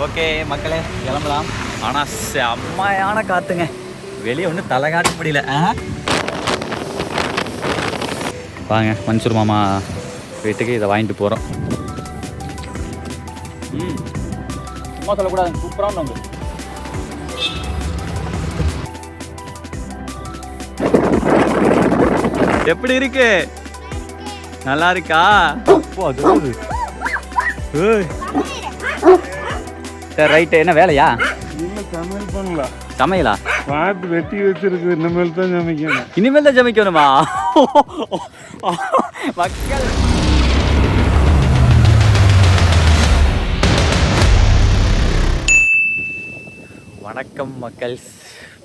Okay மக்களே கிளம்பலாம். ஆனால் செம்மையான காற்றுங்க, வெளியே ஒன்றும் தலை காட்ட முடியல. வாங்க மன்சூர் மாமா வீட்டுக்கு இதை வாங்கிட்டு போகிறோம். சும்மா சொல்லக்கூடாது, சூப்பரான ஒன்று. எப்படி இருக்கு? நல்லா இருக்கா? சரி ரைட்டு. என்ன வேலையா? சமையல் பண்ணலாம். சமையலா? பார்த்து வெட்டி வச்சிருக்கு, இனிமேல் தான் சமைக்கணும். இனிமேல் தான் சமைக்கணுமா? மக்கள் வணக்கம் மக்கள்,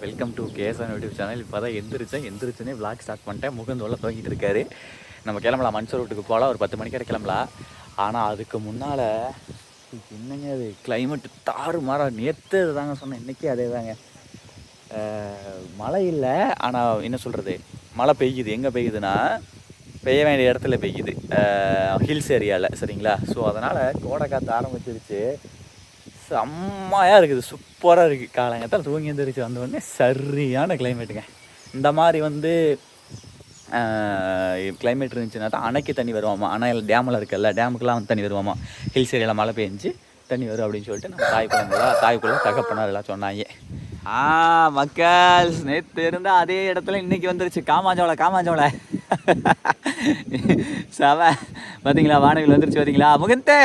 வெல்கம் டு கேஎஸ்ஆன் யூடியூப் சேனல். இப்போ தான் எந்திரிச்சேனே விளாக் ஸ்டார்ட் பண்ணிட்டேன். முகந்தோல தூங்கிட்டு இருக்காரு. நம்ம கிளம்பலாம், மன்சூர் வீட்டுக்கு போகலாம். ஒரு 10 மணிக்கு கிளம்பலாம். ஆனால் அதுக்கு முன்னால் என்னங்க அது கிளைமேட்டு தாறு மாறா. நேற்று தாங்க சொன்னேன், இன்றைக்கி அதே தாங்க. மழை இல்லை, ஆனால் என்ன சொல்கிறது, மழை பெய்யுது. எங்கே பெய்யுதுன்னா பெய்ய வேண்டிய இடத்துல பெய்யுது, ஹில்ஸ் ஏரியாவில். சரிங்களா? ஸோ அதனால் கோடை காற்று ஆரம்பிச்சிருச்சு. செம்மையாக இருக்குது, சூப்பராக இருக்குது. காலங்கத்தான் தூங்கி எழுந்திரிச்சு வந்தோடனே சரியான கிளைமேட்டுங்க. இந்த மாதிரி வந்து கிளைமேட் இருந்துச்சுன்னா தான் அணைக்கு தண்ணி வருவாமா. அணையில் டேமில் இருக்குல்ல, டேமுக்கெலாம் வந்து தண்ணி வருவாமா. ஹில்ஸ் ஏரியாவில் மழை பெஞ்சு தண்ணி வரும் அப்படின்னு சொல்லிட்டு நம்ம தாய்க்குள்ள தகப்பனார் எல்லாம் சொன்னாங்க. மக்கள் நேற்று இருந்தால் அதே இடத்துல இன்றைக்கி வந்துருச்சு. காமாஞ்சோலை செவ பார்த்தீங்களா? வானவில் வந்துருச்சு பார்த்தீங்களா? முகந்தே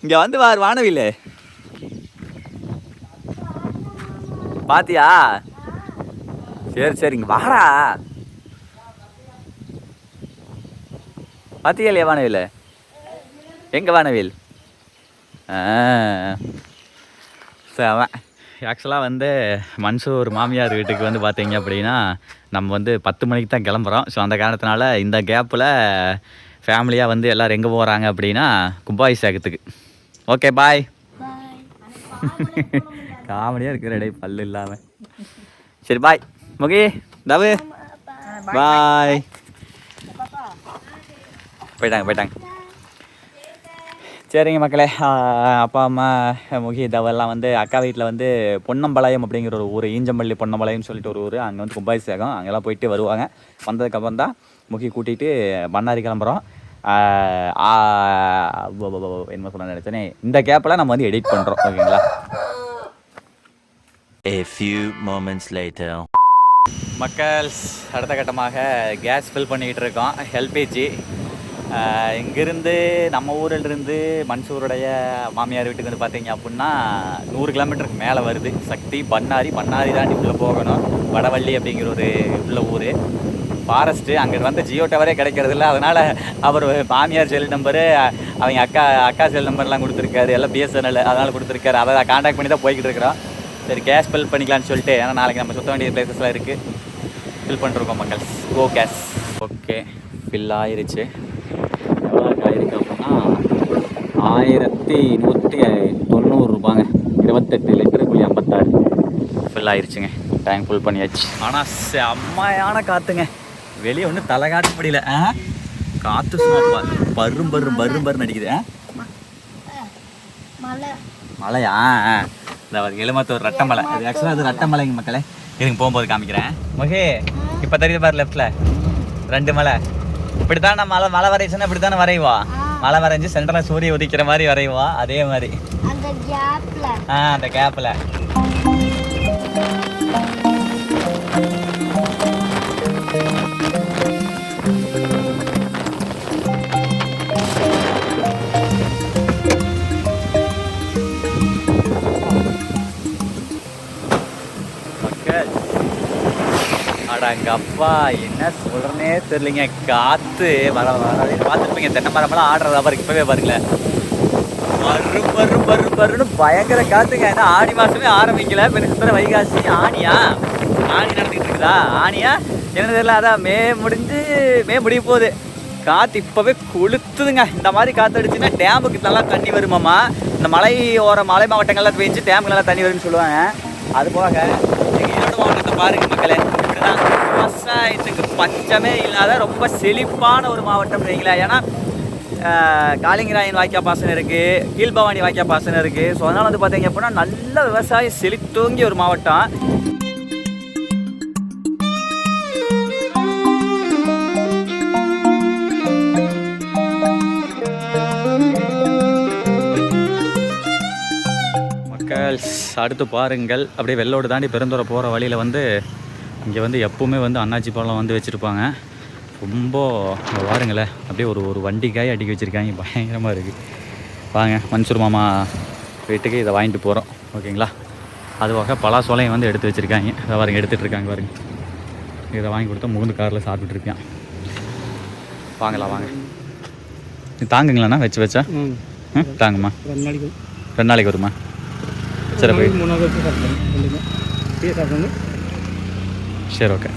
இங்கே வந்து வானவில் பாத்தியா? சரி இங்கே வாடா. பாத்தியா இல்லையா வானவில்? எங்கே வானவில்? செவன். ஆக்சுவலாக வந்து மன்சூர் மாமியார் வீட்டுக்கு வந்து பார்த்தீங்க அப்படின்னா நம்ம வந்து 10 மணிக்கு தான் கிளம்புறோம். ஸோ அந்த காரணத்தினால இந்த கேப்பில் ஃபேமிலியாக வந்து எல்லோரும் எங்கே போகிறாங்க அப்படின்னா கும்பாபிஷேகத்துக்கு. Okay bye. காமெடியாக இருக்கிற இடை பல்லு இல்லாமல். சரி பாய் முகி தவு பாய். போயிட்டாங்க. சரிங்க மக்களே, அப்பா அம்மா முகி தவெல்லாம் வந்து அக்கா வீட்டில் வந்து பொன்னம்பாளையம் அப்படிங்கிற ஒரு ஊர், ஈஞ்சம்பள்ளி பொன்னம்பாளையம்னு சொல்லிட்டு ஒரு ஊர். அங்கே வந்து கும்பாபிஷேகம், அங்கெல்லாம் போயிட்டு வருவாங்க. வந்ததுக்கப்புறம் தான் முகி கூட்டிகிட்டு பண்ணாரி கிளம்புறோம். என்ன சொல்ல நினைச்சேனே, இந்த கேப்பில் நம்ம வந்து எடிட் பண்ணுறோம். ஓகேங்களா? A few moments later. மக்கள் அடுத்த கட்டமாக கேஸ் ஃபில் பண்ணிக்கிட்டு இருக்கோம், எல்பிஜி. இங்கேருந்து நம்ம ஊரிலிருந்து மன்சூருடைய மாமியார் வீட்டுக்கு வந்து பார்த்தீங்க அப்படின்னா 100 கிலோமீட்டருக்கு மேலே வருது. சக்தி பண்ணாரி தாண்டி உள்ளே போகணும். வடவள்ளி அப்படிங்கிற ஒரு உள்ள ஊர், ஃபாரஸ்ட்டு. அங்கே வந்து ஜியோ டவரே கிடைக்கிறதில்ல. அதனால் அவர் மாமியார் செல் நம்பரு, அவங்க அக்கா செல் நம்பர்லாம் கொடுத்துருக்காரு, எல்லாம் பிஎஸ்என்எல் அதனால் கொடுத்துருக்காரு. அதை கான்டாக்ட் பண்ணி தான் போய்கிட்டு இருக்கிறோம். சரி கேஸ் ஃபில் பண்ணிக்கலான்னு சொல்லிட்டு, ஏன்னா நாளைக்கு நம்ம சுற்ற வேண்டிய பிளேசஸ்லாம் இருக்குது, ஃபில் பண்ணிருக்கோம் மக்கள். கோ கேஸ். ஓகே ஃபில் ஆயிருச்சு. எவ்வளோ ஆயிருக்கு அப்படின்னா 1190 ரூபாங்க. 28 லிட்டருக்குள்ளி 56 ஃபில் ஆயிடுச்சுங்க. டேங்க் ஃபுல் பண்ணியாச்சு. ஆனால் செம்மையான காற்றுங்க, வெளியே ஒன்றும் தலை காட்ட முடியல. காற்று சும்மா பருன்னு அடிக்குது. மழையா? இந்த எழுமத்தூர் ரெட்டமலை. அது ஆக்சுவலாக அது ரெட்டமலைங்க மக்களே. இருங்க போகும்போது காமிக்கிறேன். மகே இப்போ தெரியுது பாரு, லெஃப்டில் 2 மலை. இப்படி தான் நம்ம மழை வரைச்சுன்னா இப்படி தானே வரைவா. மழை வரைஞ்சி சென்டரில் சூரிய உதிக்கிற மாதிரி வரைவா. அதே மாதிரி அந்த கேப்பில் அடங்க அப்பா, என்ன சொல்கிறேன்னே தெரியலைங்க. காற்று பார்த்துருப்பீங்க, தென்னை மரமெல்லாம் ஆடுறதா பாருங்க. இப்போவே பாருங்களேன், பருன்னு பயங்கர காற்றுங்க. ஏன்னா ஆடி மாதமே ஆரம்பிக்கல, இப்போ சுத்தர வைகாசி. ஆணி நடந்துக்கிட்டு இருக்குதா? ஆணியா என்ன தெரியல. அதான் மே முடிய போகுது. காற்று இப்போவே கொளுத்துதுங்க. இந்த மாதிரி காற்று அடிச்சுன்னா டேமுக்கு நல்லா தண்ணி வருமாம்மா. இந்த மலை மாவட்டங்கள்லாம் பெஞ்சு டேமுக்கு நல்லா தண்ணி வரும்னு சொல்லுவாங்க. அது போக எங்கள் ஈரோடு மாவட்டத்தை பாருங்கள் மக்களே, இப்படிதான் விவசாயத்துக்கு பஞ்சமே இல்லாத ரொம்ப செழிப்பான ஒரு மாவட்டம் இல்லைங்களா? ஏன்னா காளிங்கராயன் வாய்க்கா பாசனம் இருக்குது, கீழ்பவானி வாய்க்கா பாசனம் இருக்குது. ஸோ அதனால் வந்து பார்த்தீங்க அப்படின்னா நல்ல விவசாயம் செழித்தோங்கிய ஒரு மாவட்டம். அடுத்து பாருங்கள், அப்படியே வெள்ளோடு தாண்டி பெருந்துறை போகிற வழியில் வந்து இங்கே வந்து எப்போவுமே வந்து அன்னாச்சி பழம் வந்து வச்சுருப்பாங்க. ரொம்ப பாருங்களேன், அப்படியே ஒரு வண்டிக்காய் அடிக்க வச்சுருக்காங்க, பயங்கரமாக இருக்குது. வாங்க மன்சூர் மாமா வீட்டுக்கு இதை வாங்கிட்டு போகிறோம், ஓகேங்களா? அதுவாக பலாசோலையும் வந்து எடுத்து வச்சுருக்காங்க, இதை பாருங்க எடுத்துகிட்டு இருக்காங்க பாருங்க. இதை வாங்கி கொடுத்தா முகுந்து காரில் சாப்பிட்டுருக்கேன். வாங்கலாம் வாங்க. இது தாங்குங்களாண்ணா வச்சு வச்சா? தாங்குமா? 2 நாளைக்கு வருமா? சரி போய் சரி ஓகே.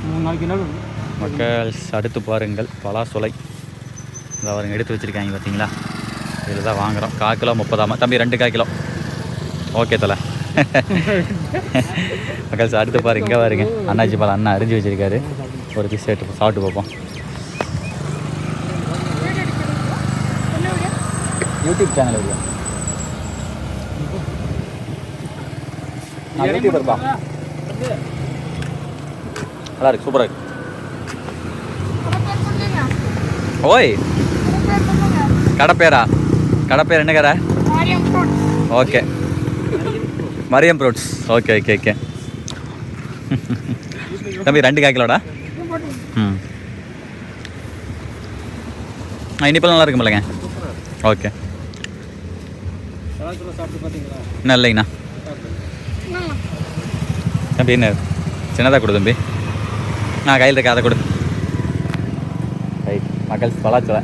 மக்கள் அடுத்து பாருங்கள் பலாசொலை, இதை அவருங்க எடுத்து வச்சுருக்காங்க பார்த்தீங்களா? இதில் தான் வாங்குகிறோம். 1/4 கிலோ 30 தம்பி, 2 1/4 கிலோ. ஓகே தலை. மக்கள் அடுத்து பாருங்க, இங்கே பாருங்க அண்ணாச்சி பழம் அண்ணா அரிஞ்சு வச்சுருக்காரு. ஒரு பீஸ் எடுத்து சாப்பிட்டு பார்ப்போம். யூடியூப் சேனல் இல்லையா? யூடியூபர்ப்பா. நல்லா இருக்கு, சூப்பராக இருக்கு. ஓய் கடை பேரா? கடை பேர் என்ன கடை? Okay, Mariam fruits. Okay okay okay தம்பி 2 1/4 கிலோடா? இனிப்பெல்லாம் நல்லா இருக்குமில்லங்க? ஓகே. இன்னும் இல்லைங்கண்ணா. தம்பி என்ன சின்னதாக கொடு தம்பி. கையில் இருக்க அதை கொடு. ரைட் மக்கள் பலாச்சலை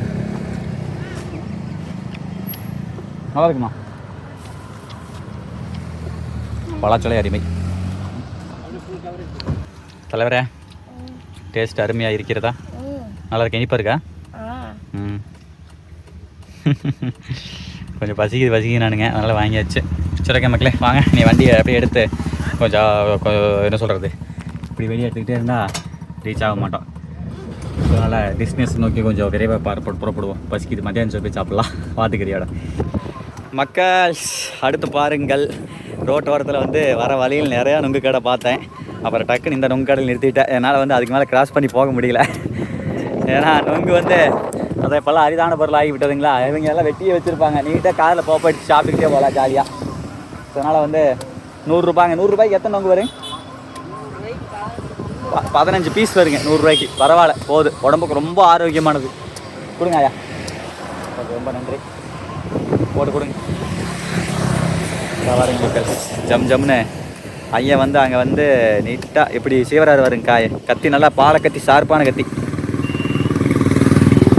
நல்லா இருக்குமா? பலாச்சலை அருமை. தலைவரே டேஸ்ட் அருமையாக இருக்கிறதா? நல்லா இருக்கு, இனிப்பாக இருக்கா? கொஞ்சம் பசிக்குது நானுங்க, அதனால் வாங்கியாச்சு. சரி ஓகே மக்களே, வாங்க நீ வண்டியை அப்படியே எடுத்து கொஞ்சம் என்ன சொல்கிறது, இப்படி வெளியே எடுத்துக்கிட்டே இருந்தால் ரீச் ஆக மாட்டோம். அதனால் டிஸ்னஸ் நோக்கி கொஞ்சம் விரைவாக புறப்படுவோம். பசிக்குது, மத்தியானம் போய் சாப்பிட்லாம். பார்த்துக்கிறியோட மக்கள் அடுத்து பாருங்கள், ரோட்டு ஓரத்தில் வந்து வர வழியில் நிறையா நுங்கு கடை பார்த்தேன். அப்புறம் டக்குன்னு இந்த நுங்கு கடையில் நிறுத்திட்டேன். என்னால் வந்து அதுக்கு மேலே கிராஸ் பண்ணி போக முடியல. ஏன்னா நுங்கு வந்து அதை இப்போல்லாம் அரிதான பொருள் ஆகி விட்டதுங்களா. இவங்க எல்லாம் வெட்டியே வச்சுருப்பாங்க, நீட்டாக காரில் போயிட்டு சாப்பிட்டுக்கிட்டே போகலாம் ஜாலியாக. அதனால் வந்து 100 ரூபாய்ங்க. 100 ரூபாய்க்கு எத்தனை நுங்கு வரும்? 15 பீஸ் வருங்க 100 ரூபாய்க்கு. பரவாயில்ல, போகுது, உடம்புக்கு ரொம்ப ஆரோக்கியமானது. கொடுங்க ஐயா. ஓகே, ரொம்ப நன்றி. போட்டு கொடுங்க. பாருங்க மக்கள், ஜம்னு ஐயன் வந்து அங்கே வந்து நீட்டாக இப்படி சீவராறு வருங்க காயை. கத்தி நல்லா பாலை கத்தி, ஷார்ப்பான கத்தி,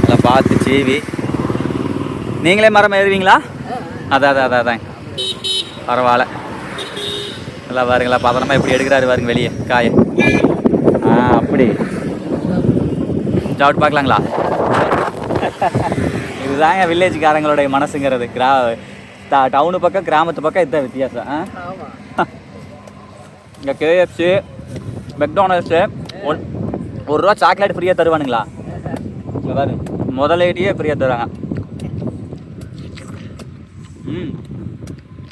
நல்லா பார்த்து சீவி. நீங்களே மரம் ஏறுவீங்களா? அதான் பரவாயில்ல. நல்லா பாருங்களா, பதனமாக எப்படி எடுக்கிறாரு பாருங்க வெளியே காயை. அப்படி சாப்பிட்டு பார்க்கலாங்களா? இதுதாங்க வில்லேஜ்காரங்களுடைய மனசுங்கிறது. டவுனு பக்கம் கிராமத்து பக்கம் இதுதான் வித்தியாசம். இங்கே கேஎஃப்சி, மெக்டானல்ஸு 1 ரூபா சாக்லேட் ஃப்ரீயாக தருவானுங்களா? இங்கே பாருங்க, முதலேடியே ஃப்ரீயாக தருவாங்க.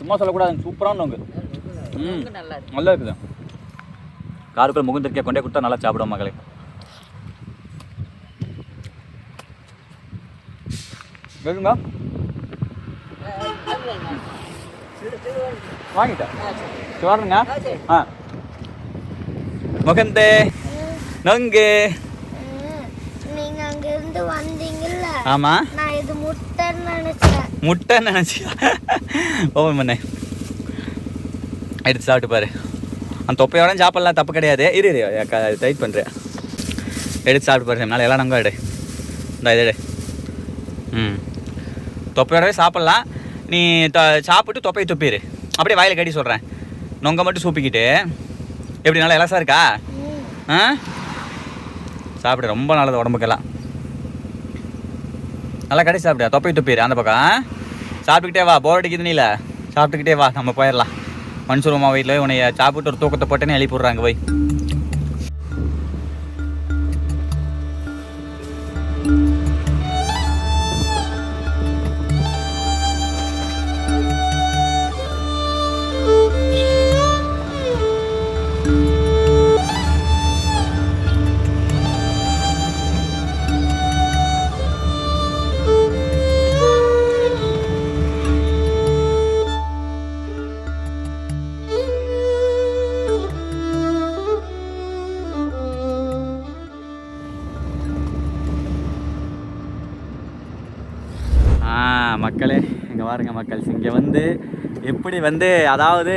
சும்மா சொல்லக்கூடாது, சூப்பரான நோங்கு. நல்லா இருக்குது. காருக்குள்ள முகுந்திருக்கே கொண்டே கொடுத்தா நல்லா சாப்பிடுவோம் மகளே. வேணுங்க வாங்கிட்டேன். சொல்லுங்க. முகந்தே நொங்கு. நீங்க அங்க இருந்து வந்தீங்கல்ல? ஆமா, நான் இது முட்டை நினைச்சியா? ஓபன் பண்ணேன், எடுத்து சாப்பிட்டு பாரு. அந்த தொப்பையோட சாப்பிடலாம், தப்பு கிடையாது. இரு டைட் பண்ணுறேன், எடுத்து சாப்பிட்டு பாரு. என்னால் எல்லாம் நங்க எடு, இந்த இது எடு. தொப்பையோடவே சாப்பிட்லாம். நீ சாப்பிட்டு தொப்பையை துப்பிடு, அப்படியே வாயில் கட்டி சொல்கிறேன். நொங்க மட்டும் சூப்பிக்கிட்டு எப்படி நல்லா இலசா இருக்கா? சாப்பிடு, ரொம்ப நல்லது உடம்புக்கெல்லாம். நல்லா கட்டி சாப்பிடு, தொப்பை துப்பிடு அந்த பக்கம். சாப்பிட்டுக்கிட்டே வா, போர் அடிக்குது நீல, சாப்பிட்டுக்கிட்டே வா, நம்ம போயிடலாம். மன்சூர் மாமா வீட்டில் உன்னைய சாப்பிட்டு ஒரு தூக்கத்தை போட்டேன்னு எழுப்பி விட்றாங்க போய். பாருங்க மக்கள்ஸ், இங்கே வந்து எப்படி வந்து அதாவது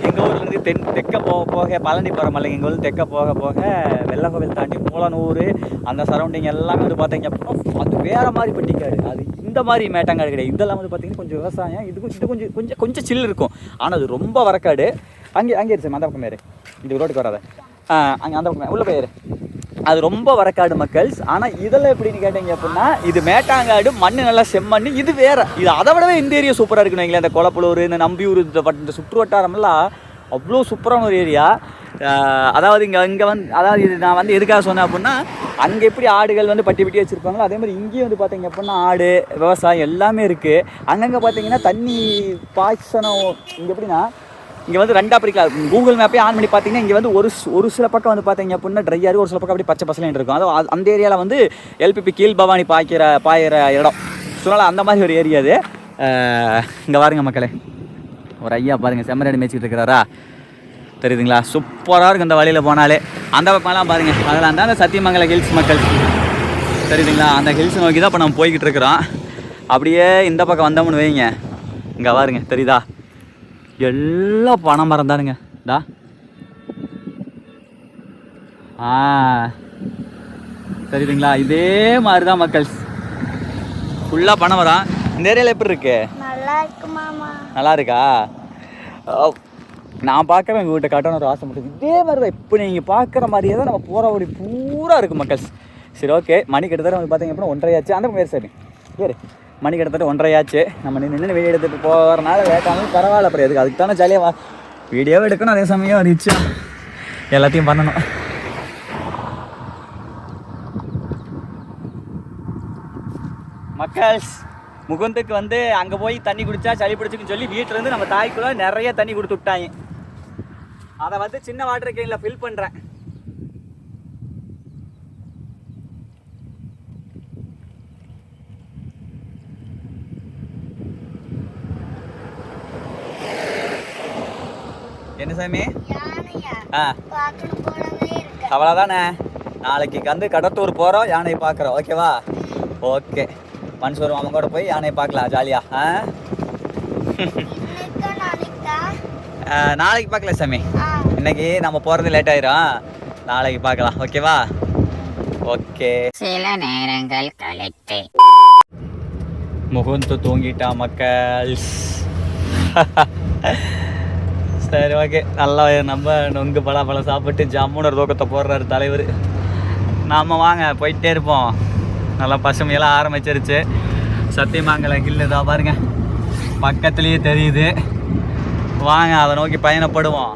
எங்கள் ஊர்லேருந்து தெற்க போக போக பழனி போகிற மலைங்க, எங்கள் ஊர் தெற்க போக போக வெள்ளக்கோவில் தாண்டி மூலனூர் அந்த சரௌண்டிங் எல்லாமே வந்து பார்த்தீங்க அப்படின்னா அது வேறு மாதிரி பட்டிக்காடு. அது இந்த மாதிரி மேட்டாங்காடு கிடையாது. இதெல்லாம் வந்து பார்த்தீங்கன்னா கொஞ்சம் விவசாயம், இது கொஞ்சம் கொஞ்சம் கொஞ்சம் சில்லு இருக்கும். ஆனால் அது ரொம்ப வரக்காடு. அங்கே இருக்கு அந்த பக்கம் பேர், இது ரோட்டுக்கு வராத அங்கே அந்த பக்கம் உள்ள பேர், அது ரொம்ப வரக்காடு மக்கள்ஸ். ஆனால் இதெல்லாம் எப்படின்னு கேட்டீங்க அப்படின்னா இது மேட்டாங்காடு, மண் நல்லா செம்மண். இது வேறு, இது அதை விடவே இந்த ஏரியா சூப்பராக இருக்குன்னு வைங்களேன். இந்த கொலப்புலூர், இந்த நம்பியூர், இந்த சுற்று வட்டாரமெல்லாம் அவ்வளோ சூப்பரான ஒரு ஏரியா. அதாவது இங்கே வந்து அதாவது இது நான் வந்து எதுக்காக சொன்னேன் அப்படின்னா, அங்கே எப்படி ஆடுகள் வந்து பட்டி பட்டி வச்சுருப்பாங்களோ அதே மாதிரி இங்கேயும் வந்து பார்த்தீங்க அப்படின்னா ஆடு விவசாயம் எல்லாமே இருக்குது. அங்கங்கே பார்த்தீங்கன்னா தண்ணி பாய்ச்சனம். இங்கே எப்படின்னா இங்கே வந்து ரெண்டாக பிரிக்கலாம். கூகுள் மேப்பே ஆன் பண்ணி பார்த்தீங்கன்னா இங்கே வந்து ஒரு சில பக்கம் வந்து பார்த்தீங்க அப்படின்னா ட்ரையாக இருக்கும், ஒரு சில பக்கம் அப்படி பச்சை பசலேன்னு இருக்கும். அதுவும் அந்த ஏரியாவில் வந்து எல்பிபி கீழ் பவானி பாயிற இடம். சொன்னால அந்த மாதிரி ஒரு ஏரியா அது. இங்கே பாருங்க மக்களே, ஒரு ஐயா பாருங்கள் செம்மறி மேய்ச்சிக்கிட்டு இருக்கிறாரா, தெரியுதுங்களா? சூப்பராக இருக்கும் இந்த வழியில் போனாலே. அந்த பக்கம்லாம் பாருங்கள், அதில் அந்த சத்தியமங்கலம் ஹில்ஸ் மக்கள் தெரியுதுங்களா? அந்த ஹில்ஸ் நோக்கி தான் இப்போ நம்ம போய்கிட்டு இருக்கிறோம். அப்படியே இந்த பக்கம் வந்தோம்னு வைங்க, இங்கே பாருங்க தெரியுதா, எல்லாம் பனை மரம் தானுங்க. டா தெரியுதுங்களா? இதே மாதிரி தான் மக்கள், ஃபுல்லாக பனை மரம். இந்த ஏரியாவில் எப்படி இருக்கு? நல்லா இருக்கு மாமா. நல்லா இருக்கா? நான் பார்க்குறேன், எங்கள் வீட்டை காட்டணும் ஒரு ஆசை மட்டும். இதே மாதிரி தான் இப்போ நீங்கள் பார்க்குற மாதிரியே தான் நம்ம போகிற வழி பூரா இருக்குது மக்கள். சரி ஓகே, மணி கிட்டத்தட்ட வந்து பார்த்தீங்க அப்படின்னா 1:30 ஆச்சு. அந்த பேர் சரி சரி மணி கிட்டத்தட்ட 1:30 ஆச்சு. நம்ம நின்று வீடியோ எடுத்துகிட்டு போகிறனால லேட்டாலும் பரவாயில்ல. அப்புறம் எதுக்கு அதுக்கு தானே ஜாலியாக வீடியோவை எடுக்கணும், அதே சமயம் ரிச்சா எல்லாத்தையும் பண்ணணும். மக்கள்ஸ், முகுந்துக்கு வந்து அங்கே போய் தண்ணி குடித்தா சளி பிடிச்சிக்குன்னு சொல்லி வீட்டிலேருந்து நம்ம தாய்க்குள்ளே நிறைய தண்ணி கொடுத்து விட்டாங்க. அதை வந்து சின்ன வாட்டர் கேனில் ஃபில் பண்ணுறேன். என்ன சாமி? அவ்வளோதானே, நாளைக்கு வந்து கடத்தூர் போகிறோம், யானையை பார்க்குறோம். ஓகேவா? ஓகே, மனுஷூர் மாமன் கூட போய் யானையை பார்க்கலாம் ஜாலியா. நாளைக்கு பார்க்கல சாமி, இன்னைக்கு நம்ம போகிறது லேட் ஆயிரும், நாளைக்கு பார்க்கலாம். ஓகேவா? ஓகே. சில நேரங்கள் கழித்து முகுந்து தூங்கிட்டா மக்கள். சரி ஓகே, நல்லா நம்ம நொங்கு பழம் சாப்பிட்டு ஜம்முனர் தூக்கத்தை போடுறாரு தலைவர். நாம் வாங்க போயிட்டே இருப்போம். நல்லா பசுமையெல்லாம் ஆரம்பிச்சிருச்சு. சத்தியமங்கலம் ஹில் தான் பாருங்க, பக்கத்துலேயே தெரியுது. வாங்க அதை நோக்கி பயணப்படுவோம்.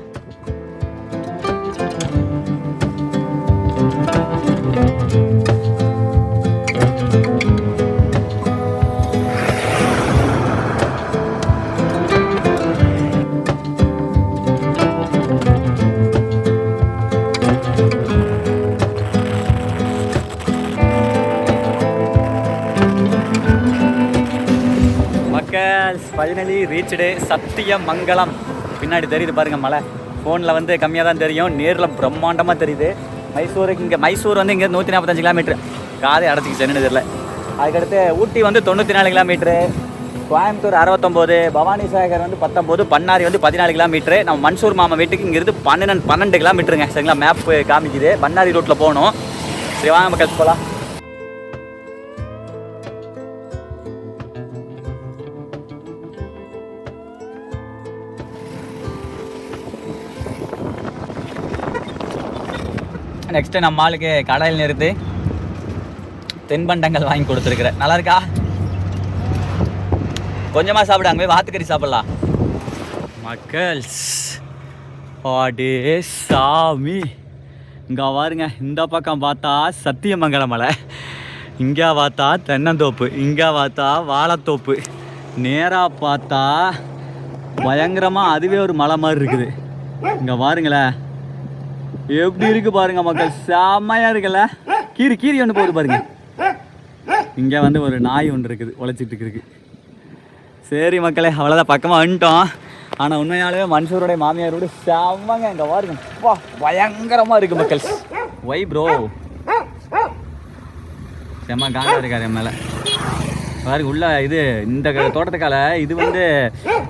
Finally reached Sathyamangalam. பின்னாடி தெரியுது பாருங்கள் மலை. ஃபோனில் வந்து கம்மியாக தான் தெரியும், நேரில் பிரம்மாண்டமாக தெரியுது. மைசூருக்கு இங்கே மைசூர் வந்து இங்கே 145 கிலோமீட்ரு, காதை அடைச்சிக்கிச்சு என்னன்னு தெரியல. அதுக்கடுத்து ஊட்டி வந்து 94 கிலோமீட்ரு, கோயம்புத்தூர் 69, பவானி சாகர் வந்து 19, பண்ணாரி வந்து 14 கிலோமீட்ரு. நம்ம மன்சூர் மாமா வீட்டுக்கு இங்கேருந்து 12 கிலோமீட்டருங்க. சரிங்களா? மேப் காமிக்குது. பண்ணாரி ரோட்டில் போகணும். சரி வாங்க மக்கள் போகலாம். நெக்ஸ்ட்டு நம்ம ஆளுக்கு கடையில் நிறுத்தி தென்பண்டங்கள் வாங்கி கொடுத்துருக்குறேன். நல்லா இருக்கா? கொஞ்சமாக சாப்பிடாங்க, போய் வாத்துக்கறி சாப்பிட்லாம் மக்கள்ஸ். அடே சாமி, இங்கே பாருங்க, இந்த பக்கம் பார்த்தா சத்தியமங்கலம் மலை, இங்கே பார்த்தா தென்னந்தோப்பு, இங்கே பார்த்தா வாழைத்தோப்பு, நேராக பார்த்தா பயங்கரமாக அதுவே ஒரு மலை மாதிரி இருக்குது. இங்கே பாருங்களேன் எப்படி இருக்கு பாருங்க மக்கள், செம்மையா இருக்குல்ல. கீரி ஒன்று போகுது பாருங்க. இங்கே வந்து ஒரு நாய் ஒன்று இருக்குது, உழைச்சிட்டு இருக்கு. சரி மக்களே, அவ்வளோதான், பக்கமாக வந்துட்டோம். ஆனால் உண்மையாலுமே மன்சூருடைய மாமியாரோட செம்மங்க. இங்கே பாருங்க, அப்பா பயங்கரமாக இருக்குது மக்கள். ஒய் ப்ரோ, செம்ம காண்டா இருக்காரு என் மேலே. பாருங்க உள்ள இது இந்த தோட்டத்துக்கால இது வந்து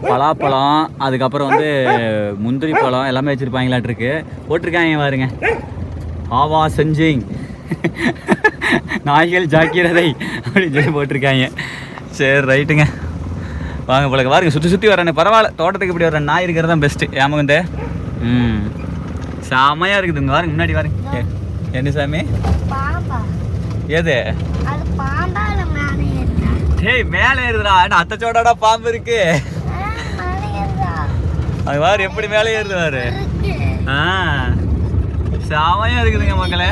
பலாப்பழம், அதுக்கப்புறம் வந்து முந்திரி பழம் எல்லாமே வச்சுருப்பாங்களாட்டிருக்கு. போட்டிருக்காங்க பாருங்க, ஆவா செஞ்சிங் நாய்கள் ஜாக்கிரதை அப்படின்னு சொல்லி போட்டிருக்காங்க. சரி ரைட்டுங்க, வாங்க போல பாருங்க. சுற்றி வரேன்னு பரவாயில்ல, தோட்டத்துக்கு இப்படி வர நாய் இருக்கிறது தான் பெஸ்ட்டு. ஏமா வந்து செமையாக இருக்குதுங்க. பாருங்க முன்னாடி பாருங்க. என்ன சாமி பாம்பா? எது? அது பாம்பா இல்ல மேலே ஏறுதா? டேய் மேலே ஏறுதுடா. அத்தச்சோடாடா பாம்பு இருக்கு. மேலே ஏறுதா? அது பாரு எப்படி மேலே ஏறுது பாரு. இருக்கு. செமையா இருக்குதுங்க மக்களே.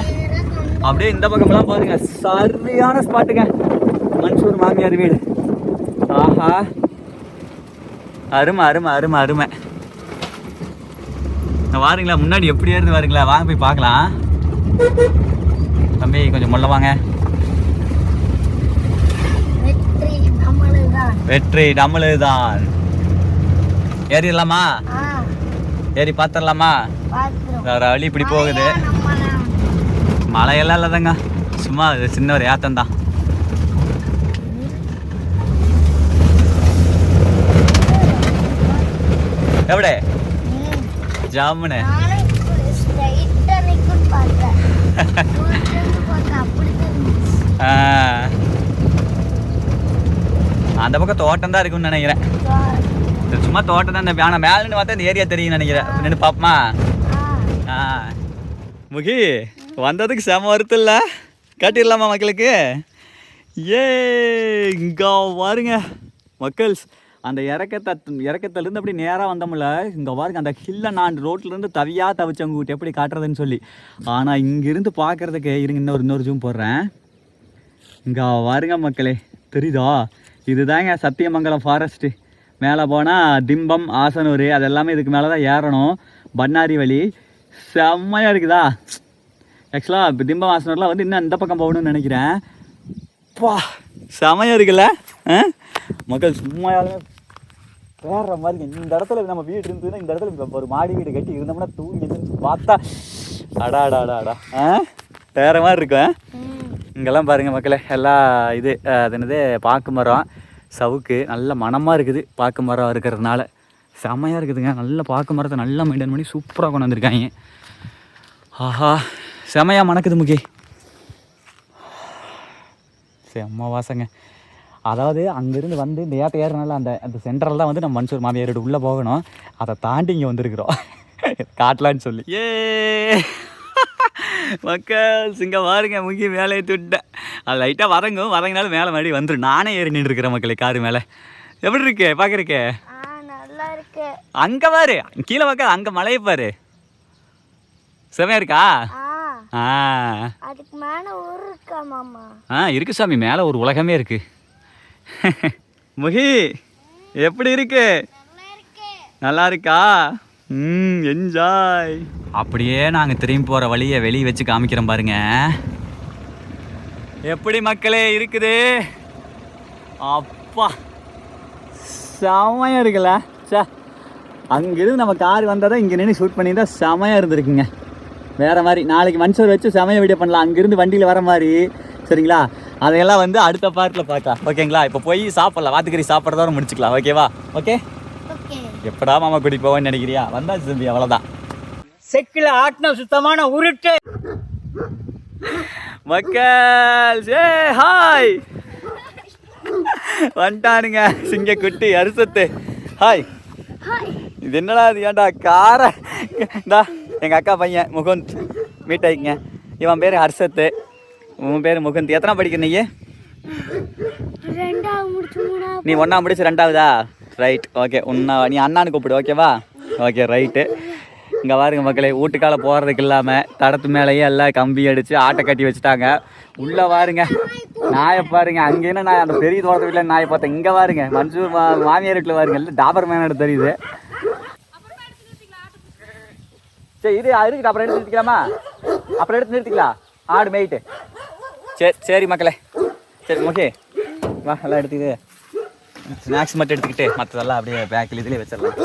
அப்படியே இந்த பக்கம்லாம் பாருங்க, சரியான ஸ்பாட்டுங்க மன்சூர் மாமியார் வீடு. ஆஹா, அருமை அருமை அருமை அருமை. வாருங்களா முன்னாடி எப்படி ஏறுது வாருங்களா, வாங்க போய் பார்க்கலாம். தம்பி கொஞ்சம் முள்ள வாங்க. வெற்றி நம்மளுதான். வெற்றி நம்மளுதான். ஏறிடலாமா? ஏறி பார்த்துடலாமா? வேற வழி இப்படி போகுது. மழையெல்லாம் இல்லைதாங்க, சும்மா சின்ன ஒரு ஏத்தம் தான். எப்படி ஜாமுனு அந்த பக்கம் தோட்டம் தான் இருக்குன்னு நினைக்கிறேன். சும்மா தோட்டம் தான். ஆனால் மேலேன்னு பார்த்தா இந்த ஏரியா தெரியும் நினைக்கிறேன். நின்று பார்ப்போமா? முகி வந்ததுக்கு செம வருத்தம் இல்லை, காட்டிடலாமா மக்களுக்கு? ஏ இங்கே பாருங்க மக்கள்ஸ், அந்த இறக்கத்துலேருந்து அப்படி நேராக வந்தோம்ல, இங்கே பாருங்க அந்த ஹில்லை நான் ரோட்லேருந்து தவிச்சவங்க கூட்டி எப்படி காட்டுறதுன்னு சொல்லி. ஆனால் இங்கேருந்து பார்க்குறதுக்கு இருங்க, இன்னொரு ஜூம் போடுறேன். இங்கே பாருங்க மக்களே, தெரியுதா? இதுதாங்க சத்தியமங்கலம் ஃபாரஸ்ட்டு. மேலே போனால் திம்பம், ஆசனூர் அது எல்லாமே இதுக்கு மேலே தான் ஏறணும். பண்ணாரி வழி செம்மையாக இருக்குதா? ஆக்சுவலாக இப்போ திம்பம் ஆசனூர்லாம் வந்து இன்னும் இந்த பக்கம் போகணும்னு நினைக்கிறேன். பா செம்மையாக இருக்குல்ல மக்கள், சும்மாயாலுமே வேற மாதிரி. இந்த இடத்துல நம்ம வீடு இருந்ததுன்னா, இந்த இடத்துல ஒரு மாடி வீடு கட்டி இருந்தோம்னா தூங்கி பார்த்தா அடாடாடாடா வேற மாதிரி இருக்கும். இங்கெல்லாம் பாருங்கள் மக்களே, எல்லாம் இது அது என்னது பாக்கு மரம், சவுக்கு நல்ல மனமாக இருக்குது. பாக்கு மரம் இருக்கிறதுனால செம்மையாக இருக்குதுங்க. நல்ல பாக்கு மரத்தை நல்லா மெயின்டைன் பண்ணி சூப்பராக கொண்டு வந்திருக்காங்க. ஆஹா செம்மையாக மணக்குது முகி, செம்ம வாசங்க. அதாவது அங்கேருந்து வந்து இந்த ஏறனால அந்த சென்டரில் தான் வந்து நம்ம மன்சூர் மாமியார் வீடு உள்ளே போகணும். அதை தாண்டி இங்கே வந்திருக்கிறோம் காட்டலான்னு சொல்லி. ஏ மக்கள் இங்கே பாருங்க, முகி மேலே ஏற்றிவிட்டேன். அது லைட்டாக வரங்கனாலும் மேலே மறுபடி வந்துடும். நானே ஏறி நின்று இருக்கிறேன் மக்களே காரு மேலே. எப்படி இருக்கு பார்க்குறக்கு? நல்லா இருக்கு. அங்கே பாரு, கீழே பார்க்க அங்கே மலையை பாரு, செமையா இருக்கா? அதுக்கு மேலே ஊர் இருக்கா மாமா? இருக்கு சாமி, மேலே ஒரு உலகமே இருக்கு. முகி எப்படி இருக்கு? நல்லா இருக்கா? என்ஜாய். அப்படியே நாங்கள் திரும்பி போகிற வழியை வெளியே வச்சு காமிக்கிறோம் பாருங்க. எப்படி மக்களே இருக்குது? அப்பா செமையாக இருக்குல்ல? சே, அங்கேருந்து நம்ம கார் வந்தால் தான் இங்கே நின்று ஷூட் பண்ணியிருந்தா செமையாக இருந்திருக்குங்க. வேறு மாதிரி நாளைக்கு மன்சூர் வச்சு செமையாக வீடியோ பண்ணலாம், அங்கேருந்து வண்டியில் வர மாதிரி. சரிங்களா? அதையெல்லாம் வந்து அடுத்த பார்ட்டில் பார்க்கலாம். ஓகேங்களா? இப்போ போய் சாப்பிட்லாம், வாத்துக்கறி சாப்பிட்றதோட முடிச்சுக்கலாம். ஓகேவா? ஓகே. எப்படா மாமா கூட்டிட்டு போவேன்னு நினைக்கிறியா? வந்தாச்சு தம்பி, அவ்வளோதான். செக்கில் ஆட்டின சுத்தமான உருட்டு மக்கள். ஏ ஹாய் வந்துட்டானுங்க சிங்க குட்டி அரிசத்து. ஹாய். இது என்னடா இது? ஏன்டா காரை இந்தா எங்கள் அக்கா பையன் முகுந்த், மீட் ஆகிங்க. இவன் பேர் ஹர்ஷத்து, உன் பேர் முகுந்த். எத்தனை படிக்கிற நீ? நீ 1ஆம் முடிச்சு 2ஆவதா? Right, okay. நீ அண்ணான்னு கூப்பிடு, ஓகேவா? Okay right. இங்கே பாருங்க மக்களே, வீட்டுக்கால போகிறதுக்கு இல்லாமல் தடத்து மேலேயே எல்லாம் கம்பி அடித்து ஆட்டை கட்டி வச்சுட்டாங்க. உள்ளே பாருங்க நாயை பாருங்க. அங்கேன்னு நான் அந்த பெரிய தோட்டத்து வீட்டில் நாயை பார்த்தேன். இங்கே பாருங்க மன்சூர் மாமியார் வீட்டில் பாருங்க, இல்லை டாபர் மேனோட தெரியுது. சரி இது இருக்குது, அப்புறம் எடுத்து நிறுத்திக்கலாமா? அப்புறம் எடுத்து நிறுத்திக்கலாம், ஆடு மேய்ட்டு. சரி மக்களே, சரி ஓகே வா. எல்லாம் எடுத்துக்கிது, ஸ்நாக்ஸ் மட்டும் எடுத்துக்கிட்டு மற்றதெல்லாம் அப்படியே பேக்கில் இதுலேயே வச்சிடலாம்.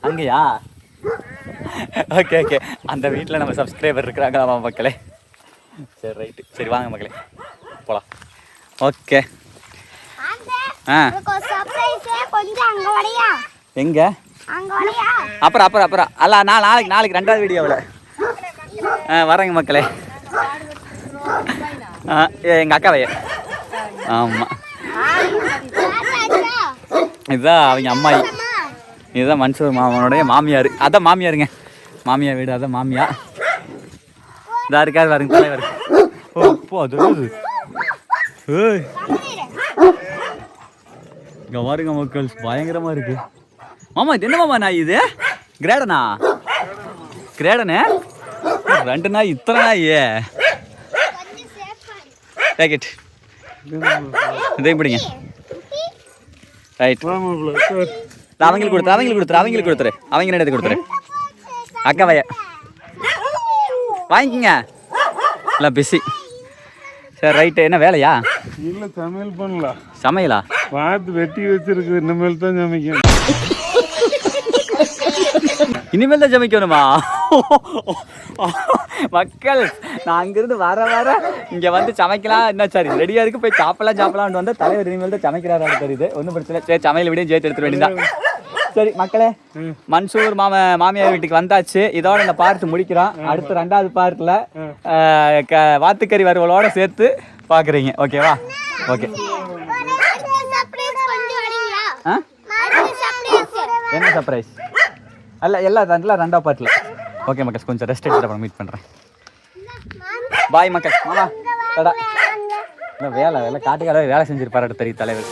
அங்கேயா? Okay okay. அந்த வீட்டில் நம்ம சப்ஸ்கிரைபர் இருக்கிறாங்க மக்களே. சரி ரைட்டு, சரி வாங்க மக்களே போகலாம். ஓகே. ஆ கொஞ்சம் அங்க வரையா, எங்கே? அங்க வரையா. அப்புறம் அல்ல நான் நாளைக்கு 2வது வீடியோவில் வரேங்க மக்களே. எங்கள் அக்காவைய. ஆமாம், இதுதான் அவங்க அம்மாயி. இதுதான் மன்சூர் மாமனுடைய மாமியார். அதான் மாமியாருங்க, மாமியார் வீடு. அதான் மாமியா இதா இருக்காது பாருங்க தலைவர். ஓ போ அது ஏய் இங்கே பாருங்க மக்கள், பயங்கரமாக இருக்கு. மாமா இது என்ன மாமா நாய் இது? கிரேடனா? கிரேடனே 2 நாய், இத்தனை நாய் பேக்கெட் இதையும் பிடிங்க. ரைட், அவங்களுக்கு கொடுத்துரு அவங்க எடுத்து கொடுத்துரு. அக்காவைய வாங்கிக்கங்க, இல்லை பிஸி. சரி ரைட்டு, என்ன வேலையா? இல்லை சமையல் பண்ணலாம். சமையலா? பார்த்து வெட்டி வச்சிருக்கு, இனிமேல் தான் சமைக்கணும். இனிமேல் தான் சமைக்கணுமா? மக்கள் நான் அங்கிருந்து வர இங்கே வந்து சமைக்கலாம் என்ன சரி ரெடியாக இருக்கு, போய் சாப்பிடலாம்னு வந்து தலைவர் இனிமேல் தான் சமைக்கிறாரு தெரியுது. ஒன்றும் பிரச்சனை இல்லை. சரி சமையல் விடையும் சேர்த்து எடுத்துட வேண்டியதான். சரி மக்களே, மன்சூர் மாமியார் வீட்டுக்கு வந்தாச்சு. இதோட இந்த பார்ட் முடிக்கிறோம். அடுத்து 2வது பார்ட்டில் வாத்துக்கறி வறுவலோட சேர்த்து பார்க்குறீங்க. ஓகேவா? ஓகே. ஆ என்ன சர்ப்ரைஸ்? அல்ல எல்லாம் 2வது பார்ட்டில். ஓகே மக்கள், கொஞ்சம் ரெஸ்ட் எடுத்துட்டு அப்புறம் மீட் பண்ணுறேன். பாய் மக்கள். மாமா டடா. வேலை காட்டுக்கால வேலை செஞ்சிருப்பாரு தெரியும் தலைவர்.